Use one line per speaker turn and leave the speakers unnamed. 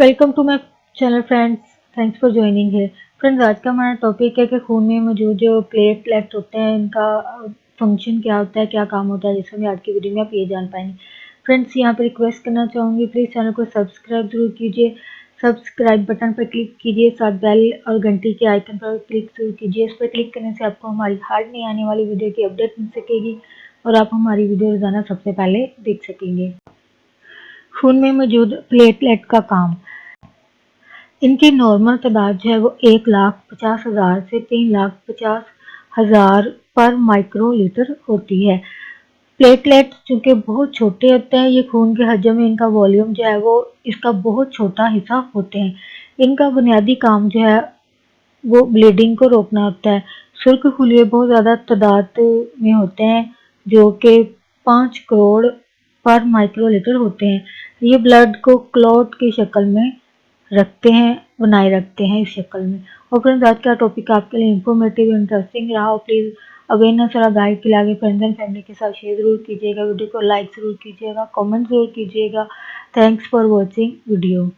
Welcome to my channel friends. Thanks for joining है। Friends, आज का हमारा टॉपिक है कि खून में मौजूद जो प्लेटलेट होते हैं इनका फंक्शन क्या होता है, क्या काम होता है, जिससे हम आज की वीडियो में आप ये जान पाएंगे। फ्रेंड्स, यहाँ पर रिक्वेस्ट करना चाहूँगी, प्लीज़ चैनल को सब्सक्राइब जरूर कीजिए। सब्सक्राइब बटन पर क्लिक कीजिए, साथ बेल और घंटी के आइकन पर क्लिक जरूर कीजिए। इस पर क्लिक करने से आपको हमारी हर नई आने वाली वीडियो की अपडेट मिल सकेगी और आप हमारी वीडियो रोजाना सबसे पहले देख सकेंगे। खून में मौजूद प्लेटलेट का काम। इनकी नॉर्मल तादाद जो है वो 1,50,000 से 3,50,000 पर माइक्रोलीटर होती है। प्लेटलेट चूंकि बहुत छोटे होते हैं, ये खून के हजम में इनका वॉल्यूम जो है वो इसका बहुत छोटा हिस्सा होते हैं। इनका बुनियादी काम जो है वो ब्लीडिंग को रोकना होता है। सुर्ख खुलिये बहुत ज़्यादा तादाद में होते हैं, जो कि 5 करोड़ पर माइक्रोलीटर होते हैं। ये ब्लड को क्लॉट की शक्ल में बनाए रखते हैं इस शक्ल में। और फ्रेंड्स, आज का टॉपिक आपके लिए इंफॉर्मेटिव इंटरेस्टिंग रहा हो, प्लीज़ अवेयरनेस और गाइड के लिए आगे फ्रेंड्स एंड फैमिली के साथ शेयर जरूर कीजिएगा, वीडियो को लाइक जरूर कीजिएगा, कमेंट जरूर कीजिएगा। Thanks for watching video.